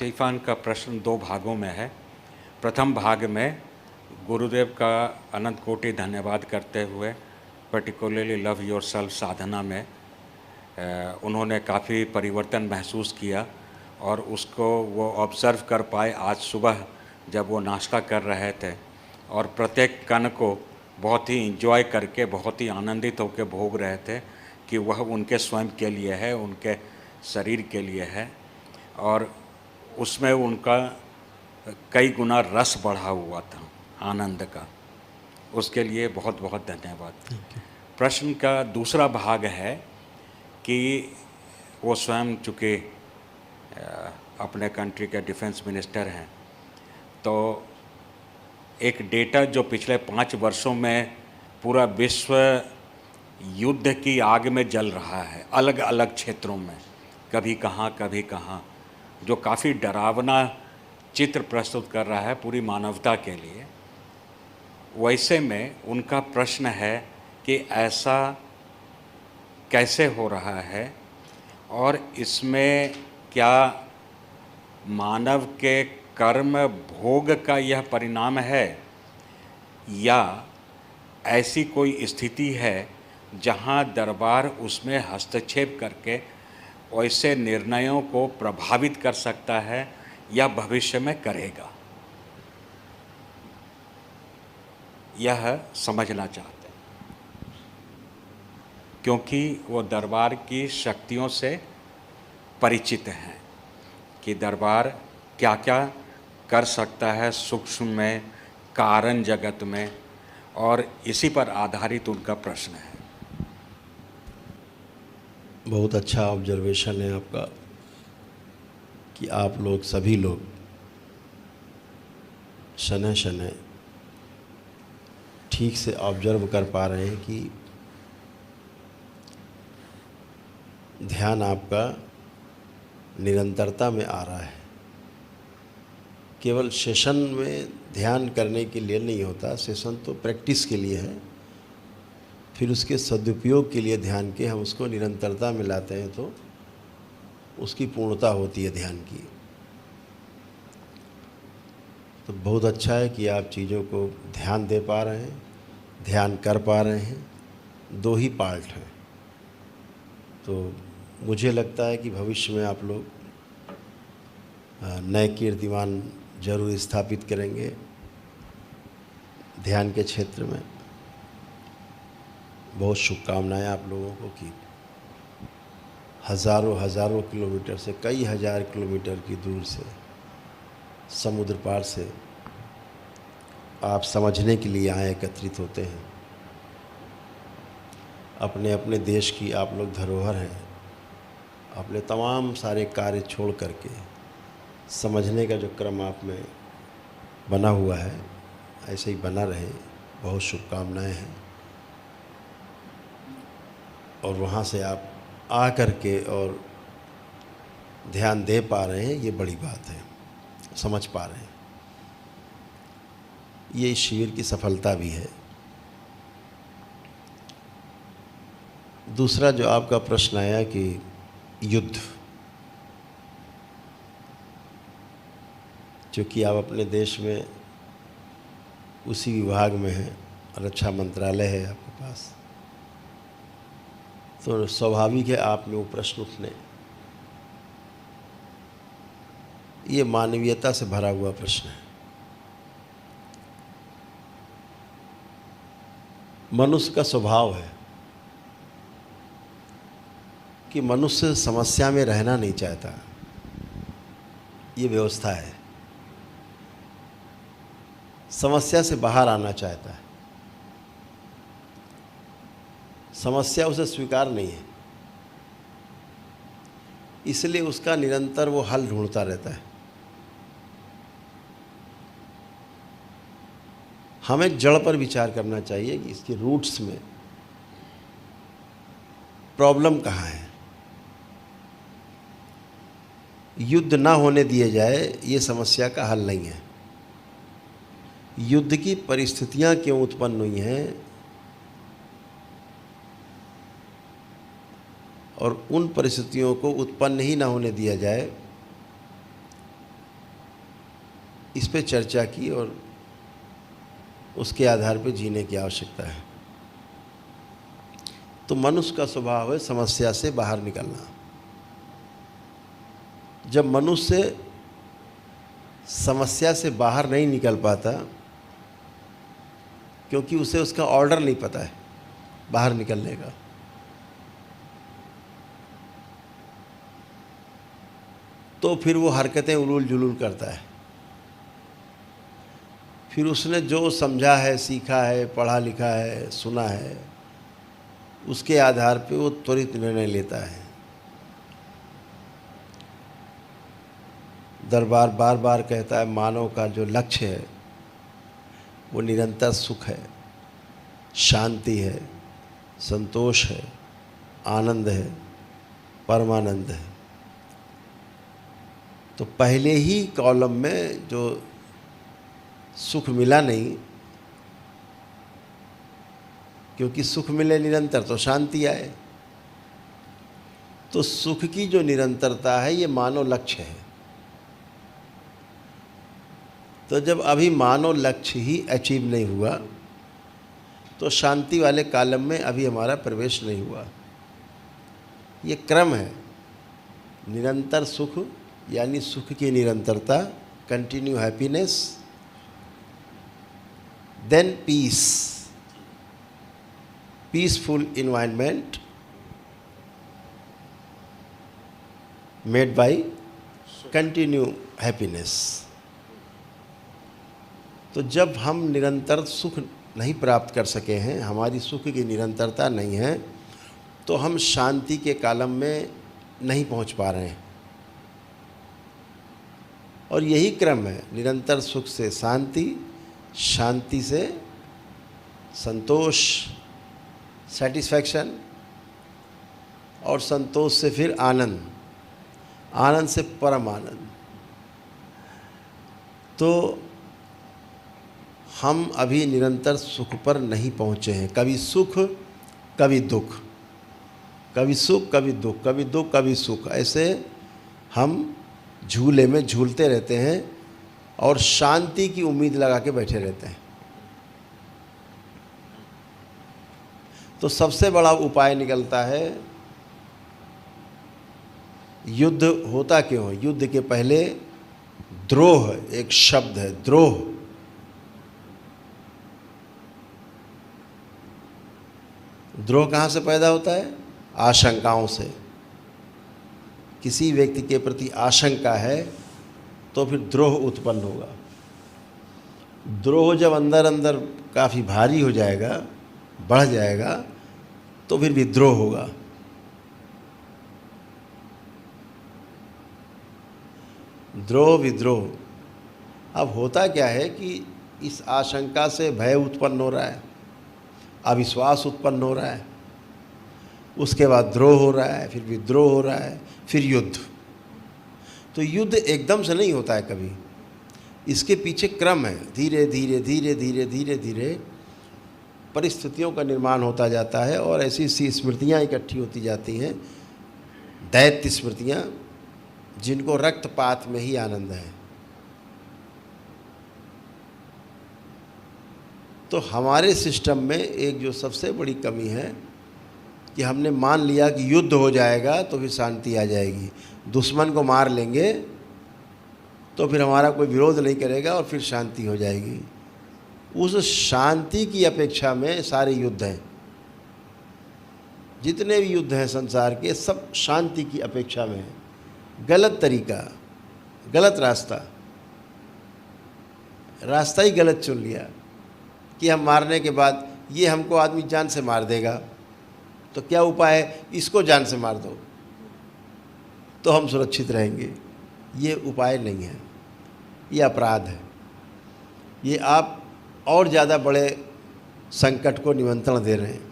Stephen का प्रश्न दो भागों में है। प्रथम भाग में गुरुदेव का अनंत कोटि धन्यवाद करते हुए पर्टिकुलरली लव योरसेल्फ साधना में उन्होंने काफ़ी परिवर्तन महसूस किया और उसको वो ऑब्ज़र्व कर पाए आज सुबह जब वो नाश्ता कर रहे थे और प्रत्येक कण को बहुत ही इंजॉय करके बहुत ही आनंदित होकर भोग रहे थे कि वह उनके स्वयं के लिए है, उनके शरीर के लिए है और उसमें उनका कई गुना रस बढ़ा हुआ था आनंद का। उसके लिए बहुत बहुत धन्यवाद। प्रश्न का दूसरा भाग है कि वो स्वयं चूँकि अपने कंट्री के डिफेंस मिनिस्टर हैं, तो एक डेटा जो पिछले 5 वर्षों में पूरा विश्व युद्ध की आग में जल रहा है अलग अलग क्षेत्रों में, कभी कहाँ, जो काफ़ी डरावना चित्र प्रस्तुत कर रहा है पूरी मानवता के लिए। वैसे में उनका प्रश्न है कि ऐसा कैसे हो रहा है और इसमें क्या मानव के कर्म भोग का यह परिणाम है या ऐसी कोई स्थिति है जहां दरबार उसमें हस्तक्षेप करके ऐसे निर्णयों को प्रभावित कर सकता है या भविष्य में करेगा, यह समझना चाहते हैं क्योंकि वो दरबार की शक्तियों से परिचित हैं कि दरबार क्या क्या कर सकता है सूक्ष्म में, कारण जगत में, और इसी पर आधारित उनका प्रश्न है। बहुत अच्छा ऑब्जर्वेशन है आपका कि आप लोग सभी लोग शनय शनय ठीक से ऑब्जर्व कर पा रहे हैं कि ध्यान आपका निरंतरता में आ रहा है। केवल सेशन में ध्यान करने के लिए नहीं होता, सेशन तो प्रैक्टिस के लिए है, फिर उसके सदुपयोग के लिए ध्यान के हम उसको निरंतरता में लाते हैं तो उसकी पूर्णता होती है ध्यान की। तो बहुत अच्छा है कि आप चीज़ों को ध्यान दे पा रहे हैं, ध्यान कर पा रहे हैं। दो ही पार्ट हैं। तो मुझे लगता है कि भविष्य में आप लोग नए कीर्तिमान जरूर स्थापित करेंगे ध्यान के क्षेत्र में। बहुत शुभकामनाएं आप लोगों को कि हज़ारों किलोमीटर से, कई हज़ार किलोमीटर की दूर से, समुद्र पार से आप समझने के लिए यहाँ एकत्रित होते हैं। अपने अपने देश की आप लोग धरोहर हैं। अपने तमाम सारे कार्य छोड़ करके समझने का जो क्रम आप में बना हुआ है ऐसे ही बना रहे। बहुत शुभकामनाएं हैं। और वहाँ से आप आ कर के और ध्यान दे पा रहे हैं, ये बड़ी बात है। समझ पा रहे हैं, ये इस शिविर की सफलता भी है। दूसरा जो आपका प्रश्न आया कि युद्ध, चूँकि आप अपने देश में उसी विभाग में हैं, रक्षा मंत्रालय है आपके पास, तो स्वाभाविक है आप में वो प्रश्न उठने। ये मानवीयता से भरा हुआ प्रश्न है। मनुष्य का स्वभाव है कि मनुष्य समस्या में रहना नहीं चाहता। ये व्यवस्था है। समस्या से बाहर आना चाहता है। समस्या उसे स्वीकार नहीं है, इसलिए उसका निरंतर वो हल ढूंढता रहता है। हमें जड़ पर विचार करना चाहिए कि इसके रूट्स में प्रॉब्लम कहाँ है। युद्ध ना होने दिए जाए ये समस्या का हल नहीं है। युद्ध की परिस्थितियां क्यों उत्पन्न हुई हैं और उन परिस्थितियों को उत्पन्न ही ना होने दिया जाए, इस पे चर्चा की और उसके आधार पे जीने की आवश्यकता है। तो मनुष्य का स्वभाव है समस्या से बाहर निकलना। जब मनुष्य समस्या से बाहर नहीं निकल पाता, क्योंकि उसे उसका ऑर्डर नहीं पता है बाहर निकलने का, तो फिर वो हरकतें उलूल जुलूल करता है। फिर उसने जो समझा है, सीखा है, पढ़ा लिखा है, सुना है, उसके आधार पे वो त्वरित निर्णय लेता है। दरबार बार बार कहता है मानव का जो लक्ष्य है वो निरंतर सुख है, शांति है, संतोष है, आनंद है, परमानंद है। तो पहले ही कॉलम में जो सुख मिला नहीं, क्योंकि सुख मिले निरंतर तो शांति आए। तो सुख की जो निरंतरता है ये मानव लक्ष्य है। तो जब अभी मानव लक्ष्य ही अचीव नहीं हुआ तो शांति वाले कॉलम में अभी हमारा प्रवेश नहीं हुआ। ये क्रम है। निरंतर सुख यानी सुख की निरंतरता, continue happiness, then peace, peaceful environment made by continue happiness. तो जब हम निरंतर सुख नहीं प्राप्त कर सके हैं, हमारी सुख की निरंतरता नहीं है, तो हम शांति के कॉलम में नहीं पहुंच पा रहे हैं। और यही क्रम है, निरंतर सुख से शांति, शांति से संतोष, सेटिस्फैक्शन, और संतोष से फिर आनंद, आनंद से परम आनंद। तो हम अभी निरंतर सुख पर नहीं पहुँचे हैं। कभी सुख कभी दुख, कभी सुख कभी दुख, कभी दुख कभी सुख, ऐसे हम झूले में झूलते रहते हैं और शांति की उम्मीद लगा के बैठे रहते हैं। तो सबसे बड़ा उपाय निकलता है, युद्ध होता क्यों है? युद्ध के पहले द्रोह एक शब्द है, द्रोह। द्रोह कहाँ से पैदा होता है? आशंकाओं से। किसी व्यक्ति के प्रति आशंका है तो फिर द्रोह उत्पन्न होगा। द्रोह जब अंदर अंदर काफ़ी भारी हो जाएगा, बढ़ जाएगा, तो फिर विद्रोह होगा। द्रोह विद्रोह। अब होता क्या है कि इस आशंका से भय उत्पन्न हो रहा है, अविश्वास उत्पन्न हो रहा है, उसके बाद द्रोह हो रहा है, फिर विद्रोह हो रहा है, फिर युद्ध। तो युद्ध एकदम से नहीं होता है कभी, इसके पीछे क्रम है। धीरे धीरे धीरे धीरे धीरे धीरे परिस्थितियों का निर्माण होता जाता है और ऐसी ऐसी स्मृतियाँ इकट्ठी होती जाती हैं, दैत्य स्मृतियाँ, जिनको रक्तपात में ही आनंद है। तो हमारे सिस्टम में एक जो सबसे बड़ी कमी है कि हमने मान लिया कि युद्ध हो जाएगा तो फिर शांति आ जाएगी, दुश्मन को मार लेंगे तो फिर हमारा कोई विरोध नहीं करेगा और फिर शांति हो जाएगी। उस शांति की अपेक्षा में सारे युद्ध हैं। जितने भी युद्ध हैं संसार के, सब शांति की अपेक्षा में हैं। गलत तरीका, गलत रास्ता ही गलत चुन लिया कि हम मारने के बाद ये हमको आदमी जान से मार देगा, तो क्या उपाय है? इसको जान से मार दो तो हम सुरक्षित रहेंगे। ये उपाय नहीं है, ये अपराध है। ये आप और ज़्यादा बड़े संकट को निमंत्रण दे रहे हैं।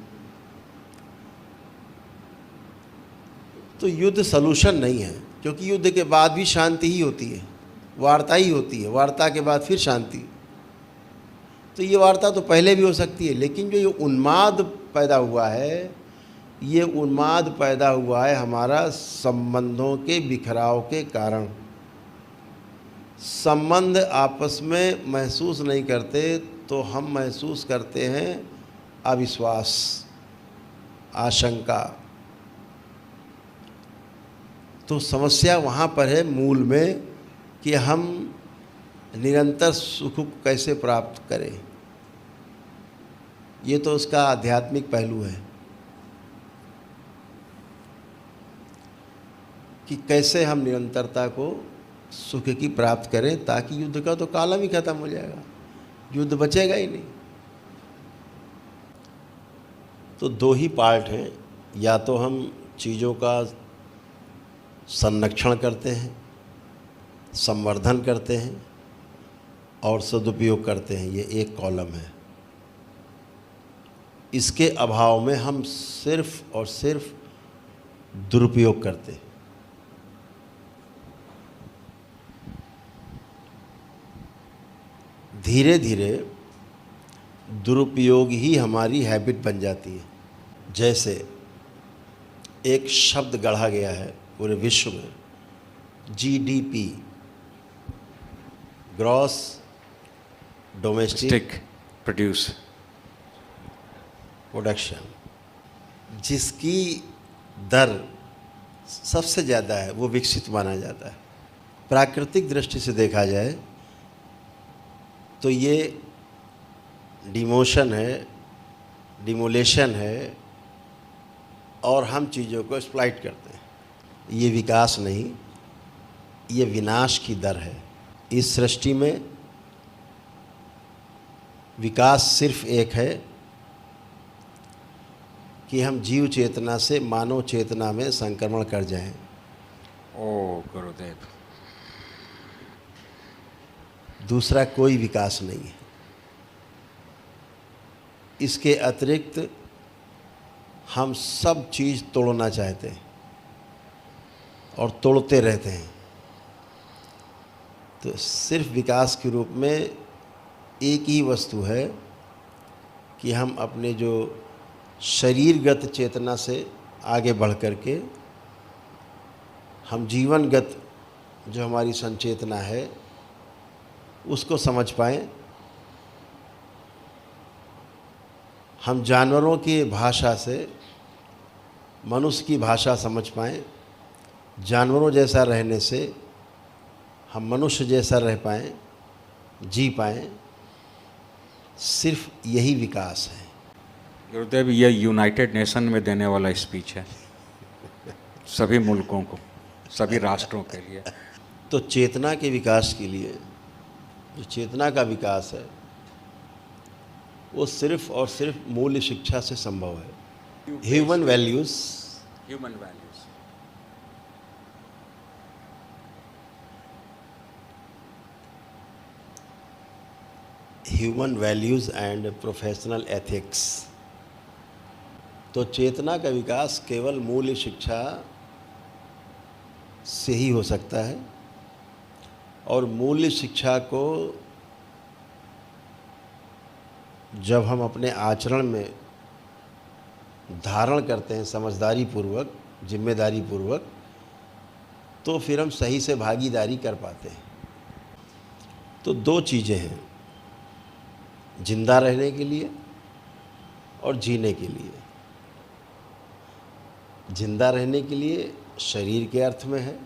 तो युद्ध सलूशन नहीं है, क्योंकि युद्ध के बाद भी शांति ही होती है, वार्ता ही होती है, वार्ता के बाद फिर शांति। तो ये वार्ता तो पहले भी हो सकती है, लेकिन जो ये उन्माद पैदा हुआ है, ये उन्माद पैदा हुआ है हमारा संबंधों के बिखराव के कारण। संबंध आपस में महसूस नहीं करते तो हम महसूस करते हैं अविश्वास, आशंका। तो समस्या वहाँ पर है मूल में कि हम निरंतर सुख को कैसे प्राप्त करें। ये तो उसका आध्यात्मिक पहलू है कि कैसे हम निरंतरता को सुख की प्राप्त करें, ताकि युद्ध का तो कालम ही खत्म हो जाएगा, युद्ध बचेगा ही नहीं। तो दो ही पार्ट हैं, या तो हम चीज़ों का संरक्षण करते हैं, संवर्धन करते हैं और सदुपयोग करते हैं, ये एक कॉलम है। इसके अभाव में हम सिर्फ और सिर्फ दुरुपयोग करते हैं। धीरे धीरे दुरुपयोग ही हमारी हैबिट बन जाती है। जैसे एक शब्द गढ़ा गया है पूरे विश्व में, GDP, ग्रॉस डोमेस्टिक प्रोडक्शन, जिसकी दर सबसे ज़्यादा है वो विकसित माना जाता है। प्राकृतिक दृष्टि से देखा जाए तो ये डिमोशन है, डिमोलेशन है, और हम चीज़ों को एक्सप्लॉइट करते हैं। ये विकास नहीं, ये विनाश की दर है। इस सृष्टि में विकास सिर्फ एक है कि हम जीव चेतना से मानव चेतना में संक्रमण कर जाएं। ओ गुरुदेव, दूसरा कोई विकास नहीं है। इसके अतिरिक्त हम सब चीज़ तोड़ना चाहते हैं और तोड़ते रहते हैं। तो सिर्फ विकास के रूप में एक ही वस्तु है कि हम अपने जो शरीरगत चेतना से आगे बढ़ कर के हम जीवनगत जो हमारी संचेतना है उसको समझ पाएं। हम जानवरों की भाषा से मनुष्य की भाषा समझ पाएं। जानवरों जैसा रहने से हम मनुष्य जैसा रह पाएं, जी पाएं। सिर्फ यही विकास है। गुरुदेव, ये यूनाइटेड नेशन में देने वाला स्पीच है सभी मुल्कों को, सभी राष्ट्रों के लिए। तो चेतना के विकास के लिए, जो चेतना का विकास है वो सिर्फ और सिर्फ मूल्य शिक्षा से संभव है। Human values, human values and professional ethics. तो चेतना का विकास केवल मूल्य शिक्षा से ही हो सकता है, और मूल्य शिक्षा को जब हम अपने आचरण में धारण करते हैं समझदारी पूर्वक, जिम्मेदारी पूर्वक, तो फिर हम सही से भागीदारी कर पाते हैं। तो दो चीज़ें हैं, जिंदा रहने के लिए और जीने के लिए। जिंदा रहने के लिए शरीर के अर्थ में है,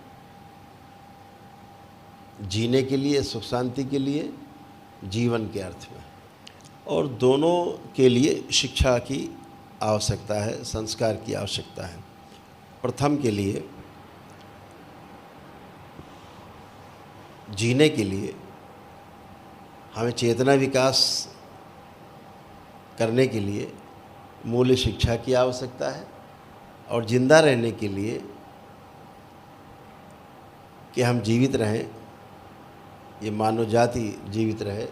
जीने के लिए, सुख शांति के लिए जीवन के अर्थ में। और दोनों के लिए शिक्षा की आवश्यकता है, संस्कार की आवश्यकता है। प्रथम के लिए, जीने के लिए हमें चेतना विकास करने के लिए मूल्य शिक्षा की आवश्यकता है, और जिंदा रहने के लिए कि हम जीवित रहें, ये मानव जाति जीवित रहे,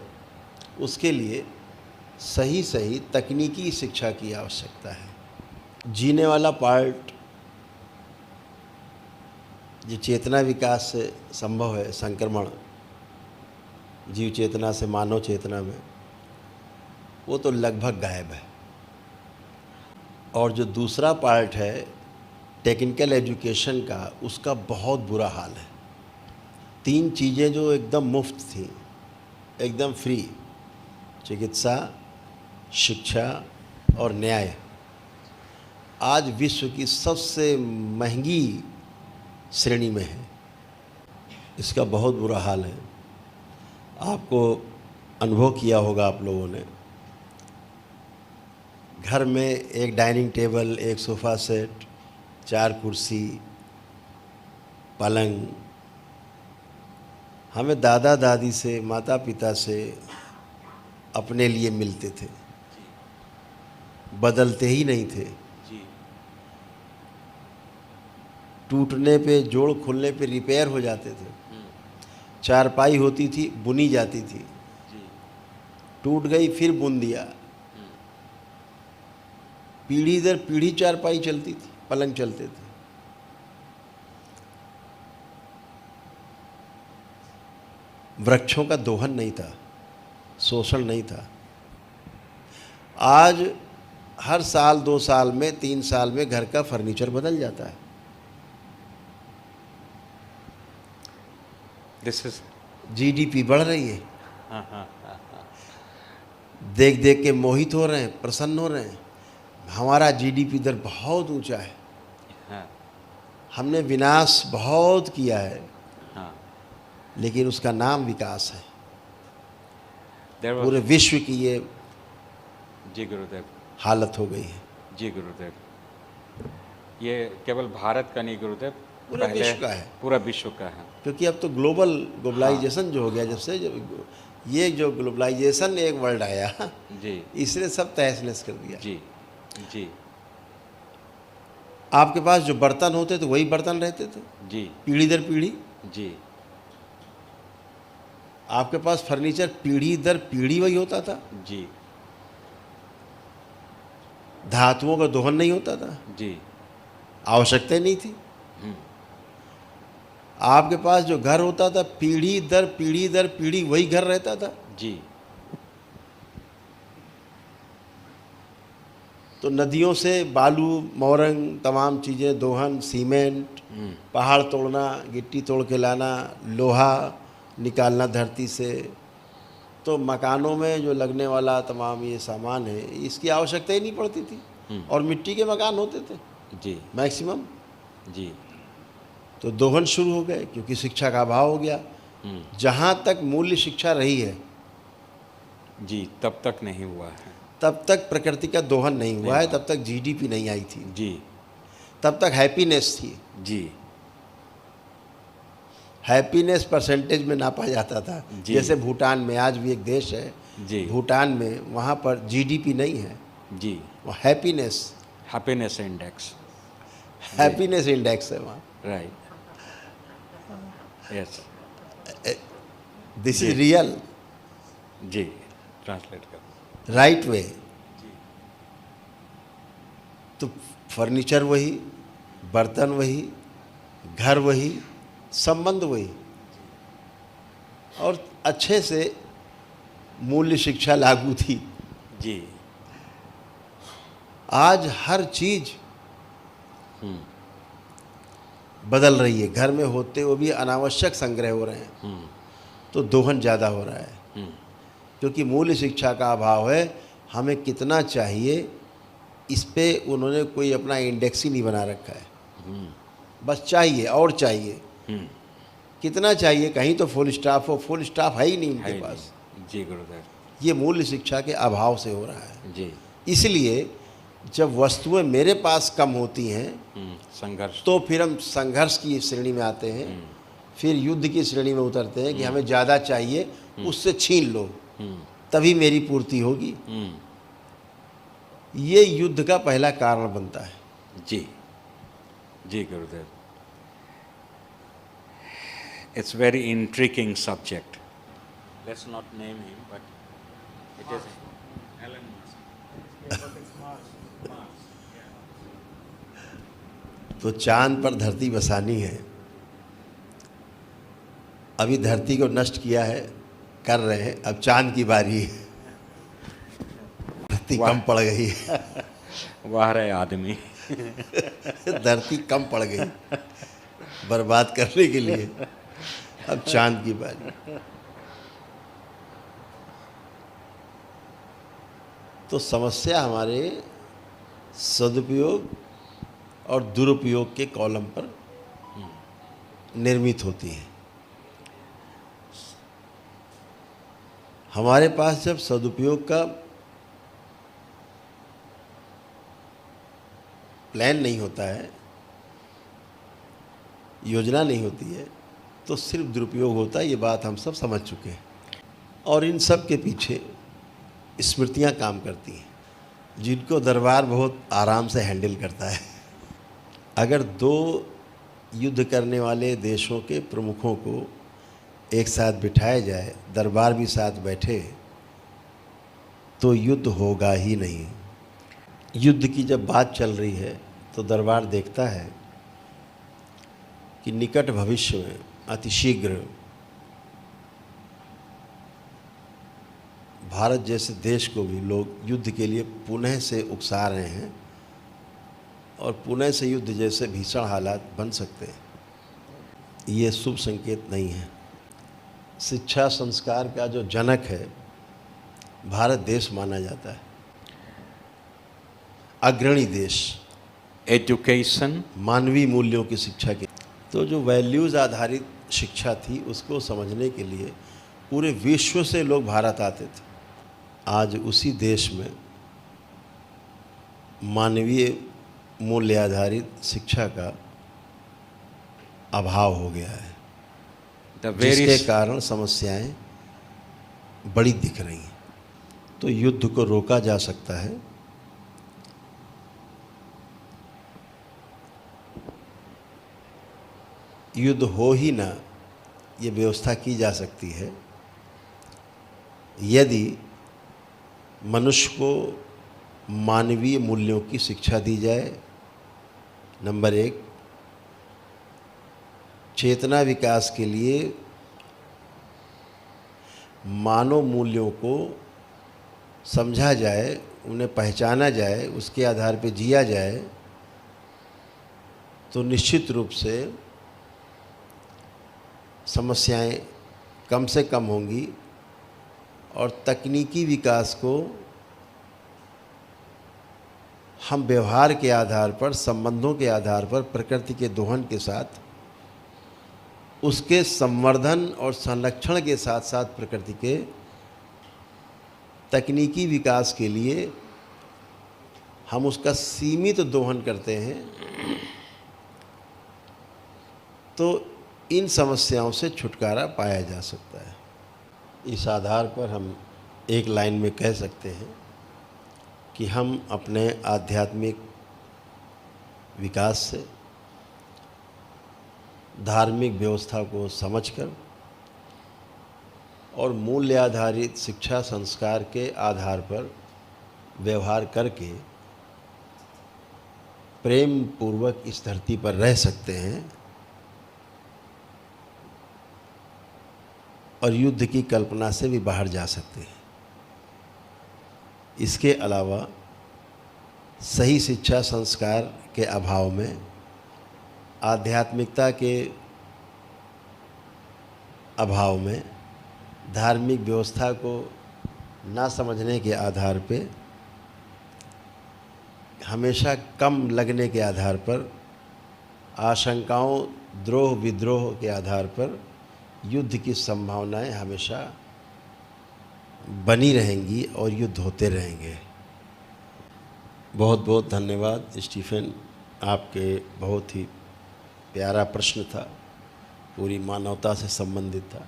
उसके लिए सही सही तकनीकी शिक्षा की आवश्यकता है। जीने वाला पार्ट जो चेतना विकास से संभव है, संक्रमण जीव चेतना से मानव चेतना में, वो तो लगभग गायब है। और जो दूसरा पार्ट है टेक्निकल एजुकेशन का, उसका बहुत बुरा हाल है। 3 चीज़ें जो एकदम मुफ्त थी, एकदम फ्री, चिकित्सा, शिक्षा और न्याय, आज विश्व की सबसे महंगी श्रेणी में है। इसका बहुत बुरा हाल है। आपको अनुभव किया होगा आप लोगों ने। घर में एक डाइनिंग टेबल, एक सोफ़ा सेट, 4 कुर्सी, पलंग, हमें दादा दादी से, माता पिता से अपने लिए मिलते थे, बदलते ही नहीं थे। जी टूटने पे, जोड़ खुलने पे रिपेयर हो जाते थे। चारपाई होती थी, बुनी जाती थी, जी टूट गई फिर बुन दिया। पीढ़ी दर पीढ़ी चारपाई चलती थी, पलंग चलते थे। वृक्षों का दोहन नहीं था, शोषण नहीं था। आज हर साल, 2 साल में, 3 साल में घर का फर्नीचर बदल जाता है। दिस इज जीडीपी बढ़ रही है। हाँ हाँ हाँ देख देख के मोहित हो रहे हैं, प्रसन्न हो रहे हैं। हमारा जीडीपी दर बहुत ऊंचा है। हाँ हमने विनाश बहुत किया है, हाँ। लेकिन उसका नाम विकास है। There was- पूरे विश्व की ये जी गुरुदेव, हालत हो गई है। जी गुरुदेव, ये केवल भारत का नहीं गुरुदेव, पूरे विश्व का है। पूरा विश्व का है। क्योंकि अब तो ग्लोबलाइजेशन जो हो गया, जब से ये जो ग्लोबलाइजेशन एक वर्ड आया, जी इसने सब तहस नहस कर दिया। जी जी आपके पास जो बर्तन होते थे वही बर्तन रहते थे, जी पीढ़ी दर पीढ़ी। जी आपके पास फर्नीचर पीढ़ी दर पीढ़ी वही होता था। जी धातुओं का दोहन नहीं होता था, जी आवश्यकता ही नहीं थी। आपके पास जो घर होता था, पीढ़ी दर पीढ़ी दर पीढ़ी वही घर रहता था। जी तो नदियों से बालू, मोरंग, तमाम चीज़ें, दोहन, सीमेंट, पहाड़ तोड़ना, गिट्टी तोड़ के लाना, लोहा निकालना धरती से, तो मकानों में जो लगने वाला तमाम ये सामान है, इसकी आवश्यकता ही नहीं पड़ती थी। और मिट्टी के मकान होते थे जी मैक्सिमम। जी तो दोहन शुरू हो गए क्योंकि शिक्षा का अभाव हो गया। जहाँ तक मूल्य शिक्षा रही है, जी तब तक नहीं हुआ है। तब तक प्रकृति का दोहन नहीं हुआ है, तब तक जीडीपी नहीं आई थी, जी तब तक हैप्पीनेस थी। जी हैप्पीनेस परसेंटेज में नापा जाता था। जी। जैसे भूटान में, आज भी एक देश है जी भूटान में, वहाँ पर जीडीपी नहीं है, जी वो happiness happiness index, happiness index है वहाँ। Right, yes this is real, जी ट्रांसलेट कर। Right way. तो फर्नीचर वही, बर्तन वही, घर वही, संबंध वही, और अच्छे से मूल्य शिक्षा लागू थी। जी आज हर चीज बदल रही है। घर में होते हुए भी अनावश्यक संग्रह हो रहे हैं, तो दोहन ज़्यादा हो रहा है क्योंकि मूल्य शिक्षा का अभाव है। हमें कितना चाहिए, इस पे उन्होंने कोई अपना इंडेक्स ही नहीं बना रखा है। बस चाहिए और चाहिए। कितना चाहिए, कहीं तो फुल स्टाफ हो, फुल स्टाफ है ही नहीं इनके पास। जी गुरुदेव, ये मूल्य शिक्षा के अभाव से हो रहा है। जी इसलिए जब वस्तुएं मेरे पास कम होती हैं, संघर्ष, तो फिर हम संघर्ष की श्रेणी में आते हैं, फिर युद्ध की श्रेणी में उतरते हैं कि हमें ज़्यादा चाहिए, उससे छीन लो तभी मेरी पूर्ति होगी। ये युद्ध का पहला कारण बनता है। जी जी गुरुदेव, it's very intriguing subject. Let's not name him, but it is Elon Musk. तो चांद पर धरती बसानी है। अभी धरती को नष्ट किया है, कर रहे हैं, अब चांद की बारी है। धरती कम पड़ गई है। वाह रे आदमी। धरती कम पड़ गई बर्बाद करने के लिए। अब चांद की बारी। तो समस्या हमारे सदुपयोग और दुरुपयोग के कॉलम पर निर्मित होती है। हमारे पास जब सदुपयोग का प्लान नहीं होता है, योजना नहीं होती है, तो सिर्फ दुरुपयोग होता है। ये बात हम सब समझ चुके हैं। और इन सब के पीछे स्मृतियाँ काम करती हैं, जिनको दरबार बहुत आराम से हैंडल करता है। अगर दो युद्ध करने वाले देशों के प्रमुखों को एक साथ बिठाया जाए, दरबार भी साथ बैठे, तो युद्ध होगा ही नहीं। युद्ध की जब बात चल रही है तो दरबार देखता है कि निकट भविष्य में अतिशीघ्र भारत जैसे देश को भी लोग युद्ध के लिए पुनः से उकसा रहे हैं और पुनः से युद्ध जैसे भीषण हालात बन सकते हैं। ये शुभ संकेत नहीं है। शिक्षा संस्कार का जो जनक है भारत देश माना जाता है, अग्रणी देश एजुकेशन, मानवीय मूल्यों की शिक्षा की। तो जो वैल्यूज़ आधारित शिक्षा थी उसको समझने के लिए पूरे विश्व से लोग भारत आते थे। आज उसी देश में मानवीय मूल्य आधारित शिक्षा का अभाव हो गया है, जिसके कारण समस्याएं बड़ी दिख रही हैं। तो युद्ध को रोका जा सकता है युद्ध हो ही ना, ये व्यवस्था की जा सकती है यदि मनुष्य को मानवीय मूल्यों की शिक्षा दी जाए। नंबर 1, चेतना विकास के लिए मानव मूल्यों को समझा जाए, उन्हें पहचाना जाए, उसके आधार पर जिया जाए, तो निश्चित रूप से समस्याएं कम से कम होंगी और तकनीकी विकास को हम व्यवहार के आधार पर, संबंधों के आधार पर, प्रकृति के दोहन के साथ, उसके संवर्धन और संरक्षण के साथ साथ प्रकृति के तकनीकी विकास के लिए हम उसका सीमित दोहन करते हैं, तो इन समस्याओं से छुटकारा पाया जा सकता है। इस आधार पर हम एक लाइन में कह सकते हैं कि हम अपने आध्यात्मिक विकास से धार्मिक व्यवस्था को समझकर और मूल्य आधारित शिक्षा संस्कार के आधार पर व्यवहार करके प्रेम पूर्वक इस धरती पर रह सकते हैं और युद्ध की कल्पना से भी बाहर जा सकते हैं। इसके अलावा सही शिक्षा संस्कार के अभाव में, आध्यात्मिकता के अभाव में, धार्मिक व्यवस्था को ना समझने के आधार पे, हमेशा कम लगने के आधार पर, आशंकाओं, द्रोह विद्रोह के आधार पर युद्ध की संभावनाएं हमेशा बनी रहेंगी और युद्ध होते रहेंगे। बहुत बहुत धन्यवाद स्टीफन, आपके बहुत ही प्यारा प्रश्न था, पूरी मानवता से संबंधित था।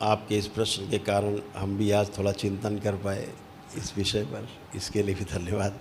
आपके इस प्रश्न के कारण हम भी आज थोड़ा चिंतन कर पाए इस विषय पर, इसके लिए भी धन्यवाद।